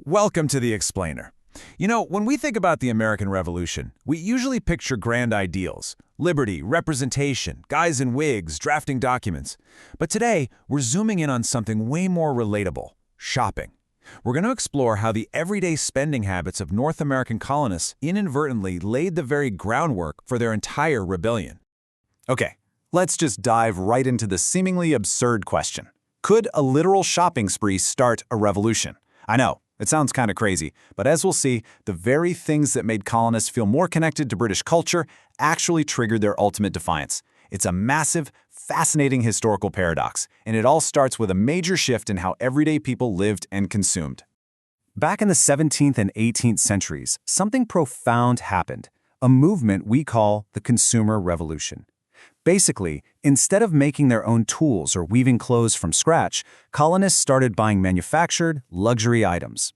Welcome to The Explainer. You know, when we think about the American Revolution, we usually picture grand ideals, liberty, representation, guys in wigs, drafting documents. But today, we're zooming in on something way more relatable, shopping. We're going to explore how the everyday spending habits of North American colonists inadvertently laid the very groundwork for their entire rebellion. Okay, let's just dive right into the seemingly absurd question. Could a literal shopping spree start a revolution? I know, it sounds kind of crazy, but as we'll see, the very things that made colonists feel more connected to British culture actually triggered their ultimate defiance. It's a massive, fascinating historical paradox, and it all starts with a major shift in how everyday people lived and consumed. Back in the 17th and 18th centuries, something profound happened, a movement we call the Consumer Revolution. Basically, instead of making their own tools or weaving clothes from scratch, colonists started buying manufactured, luxury items.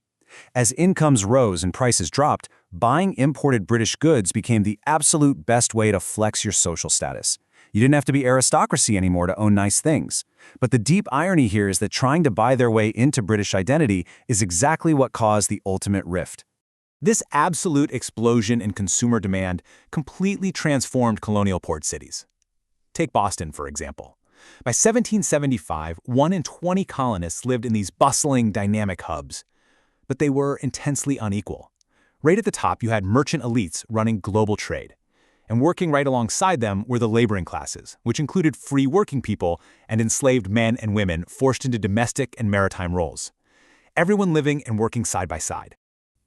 As incomes rose and prices dropped, buying imported British goods became the absolute best way to flex your social status. You didn't have to be aristocracy anymore to own nice things. But the deep irony here is that trying to buy their way into British identity is exactly what caused the ultimate rift. This absolute explosion in consumer demand completely transformed colonial port cities. Take Boston, for example. By 1775, 1 in 20 colonists lived in these bustling, dynamic hubs. But they were intensely unequal. Right at the top, you had merchant elites running global trade. And working right alongside them were the laboring classes, which included free working people and enslaved men and women forced into domestic and maritime roles. Everyone living and working side by side.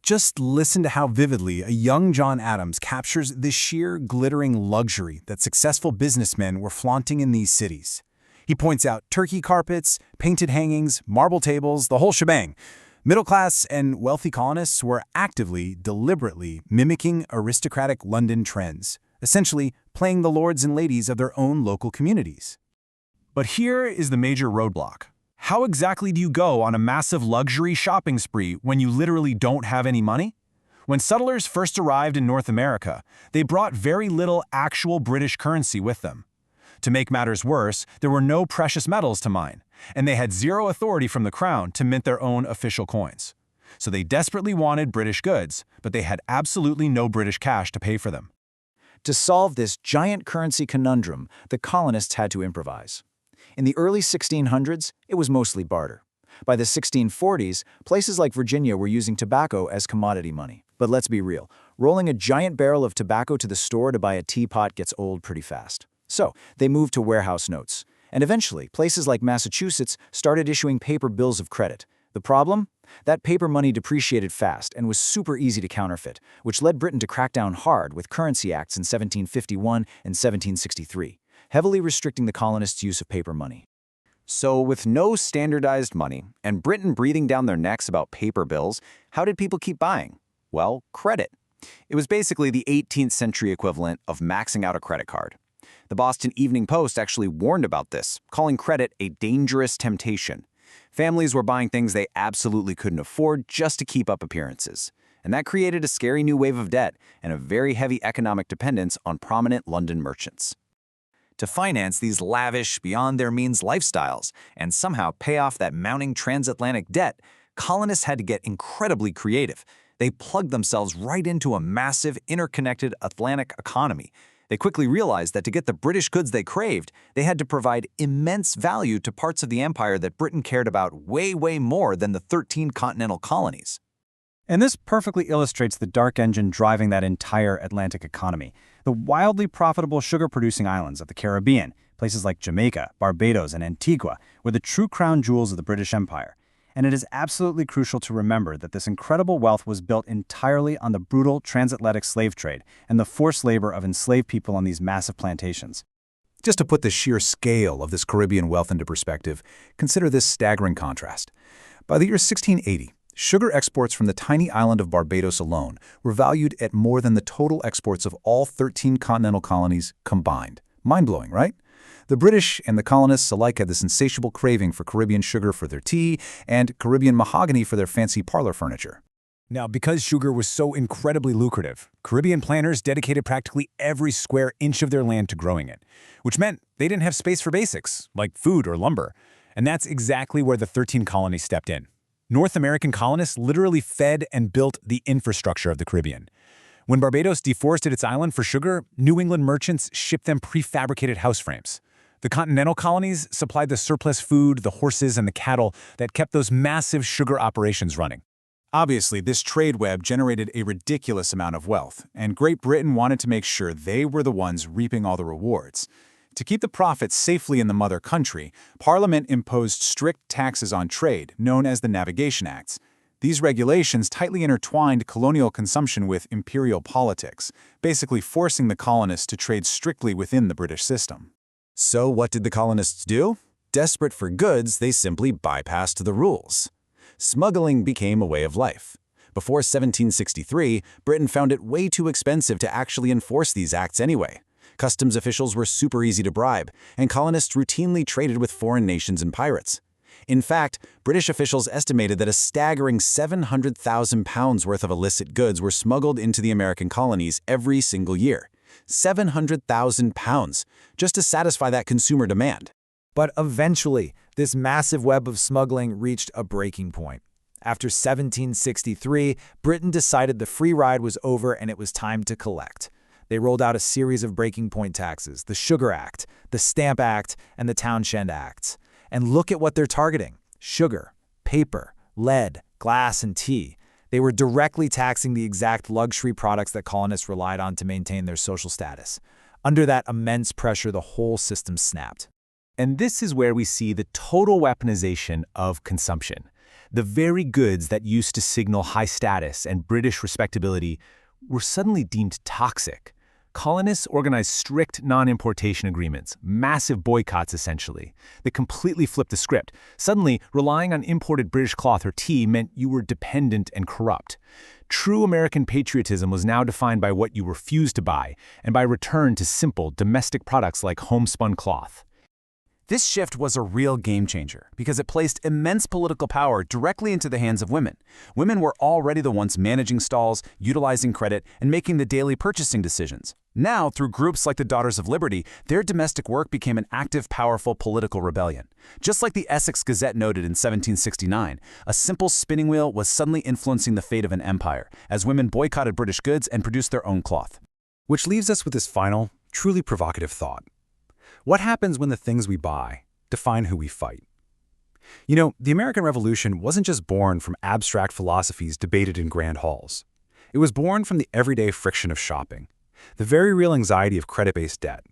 Just listen to how vividly a young John Adams captures the sheer glittering luxury that successful businessmen were flaunting in these cities. He points out turkey carpets, painted hangings, marble tables, the whole shebang. Middle-class and wealthy colonists were actively, deliberately mimicking aristocratic London trends, essentially playing the lords and ladies of their own local communities. But here is the major roadblock. How exactly do you go on a massive luxury shopping spree when you literally don't have any money? When settlers first arrived in North America, they brought very little actual British currency with them. To make matters worse, there were no precious metals to mine, and they had zero authority from the crown to mint their own official coins. So they desperately wanted British goods, but they had absolutely no British cash to pay for them. To solve this giant currency conundrum, the colonists had to improvise. In the early 1600s, it was mostly barter. By the 1640s, places like Virginia were using tobacco as commodity money. But let's be real, rolling a giant barrel of tobacco to the store to buy a teapot gets old pretty fast. So they moved to warehouse notes. And eventually, places like Massachusetts started issuing paper bills of credit. The problem? That paper money depreciated fast and was super easy to counterfeit, which led Britain to crack down hard with Currency Acts in 1751 and 1763. Heavily restricting the colonists' use of paper money. So with no standardized money and Britain breathing down their necks about paper bills, how did people keep buying? Well, credit. It was basically the 18th century equivalent of maxing out a credit card. The Boston Evening Post actually warned about this, calling credit a dangerous temptation. Families were buying things they absolutely couldn't afford just to keep up appearances. And that created a scary new wave of debt and a very heavy economic dependence on prominent London merchants. To finance these lavish, beyond-their-means lifestyles and somehow pay off that mounting transatlantic debt, colonists had to get incredibly creative. They plugged themselves right into a massive, interconnected Atlantic economy. They quickly realized that to get the British goods they craved, they had to provide immense value to parts of the empire that Britain cared about way, way more than the 13 continental colonies. And this perfectly illustrates the dark engine driving that entire Atlantic economy. The wildly profitable sugar-producing islands of the Caribbean, places like Jamaica, Barbados, and Antigua, were the true crown jewels of the British Empire. And it is absolutely crucial to remember that this incredible wealth was built entirely on the brutal transatlantic slave trade and the forced labor of enslaved people on these massive plantations. Just to put the sheer scale of this Caribbean wealth into perspective, consider this staggering contrast. By the year 1680, sugar exports from the tiny island of Barbados alone were valued at more than the total exports of all 13 continental colonies combined. Mind-blowing, right? The British and the colonists alike had this insatiable craving for Caribbean sugar for their tea and Caribbean mahogany for their fancy parlor furniture. Now, because sugar was so incredibly lucrative, Caribbean planters dedicated practically every square inch of their land to growing it, which meant they didn't have space for basics, like food or lumber. And that's exactly where the 13 colonies stepped in. North American colonists literally fed and built the infrastructure of the Caribbean. When Barbados deforested its island for sugar, New England merchants shipped them prefabricated house frames. The continental colonies supplied the surplus food, the horses, and the cattle that kept those massive sugar operations running. Obviously, this trade web generated a ridiculous amount of wealth, and Great Britain wanted to make sure they were the ones reaping all the rewards. To keep the profits safely in the mother country, Parliament imposed strict taxes on trade, known as the Navigation Acts. These regulations tightly intertwined colonial consumption with imperial politics, basically forcing the colonists to trade strictly within the British system. So what did the colonists do? Desperate for goods, they simply bypassed the rules. Smuggling became a way of life. Before 1763, Britain found it way too expensive to actually enforce these acts anyway. Customs officials were super easy to bribe, and colonists routinely traded with foreign nations and pirates. In fact, British officials estimated that a staggering 700,000 pounds worth of illicit goods were smuggled into the American colonies every single year. 700,000 pounds, just to satisfy that consumer demand. But eventually, this massive web of smuggling reached a breaking point. After 1763, Britain decided the free ride was over and it was time to collect. They rolled out a series of breaking point taxes, the Sugar Act, the Stamp Act, and the Townshend Acts. And look at what they're targeting: sugar, paper, lead, glass, and tea. They were directly taxing the exact luxury products that colonists relied on to maintain their social status. Under that immense pressure, the whole system snapped. And this is where we see the total weaponization of consumption. The very goods that used to signal high status and British respectability were suddenly deemed toxic. Colonists organized strict non-importation agreements, massive boycotts essentially, that completely flipped the script. Suddenly, relying on imported British cloth or tea meant you were dependent and corrupt. True American patriotism was now defined by what you refused to buy and by return to simple, domestic products like homespun cloth. This shift was a real game changer because it placed immense political power directly into the hands of women. Women were already the ones managing stalls, utilizing credit, and making the daily purchasing decisions. Now, through groups like the Daughters of Liberty, their domestic work became an active, powerful political rebellion. Just like the Essex Gazette noted in 1769, a simple spinning wheel was suddenly influencing the fate of an empire, as women boycotted British goods and produced their own cloth. Which leaves us with this final, truly provocative thought. What happens when the things we buy define who we fight? You know, the American Revolution wasn't just born from abstract philosophies debated in grand halls. It was born from the everyday friction of shopping, the very real anxiety of credit-based debt,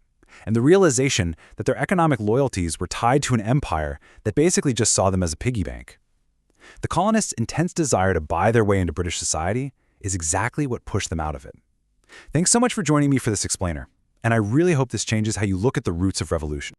and the realization that their economic loyalties were tied to an empire that basically just saw them as a piggy bank. The colonists' intense desire to buy their way into British society is exactly what pushed them out of it. Thanks so much for joining me for this explainer, and I really hope this changes how you look at the roots of revolution.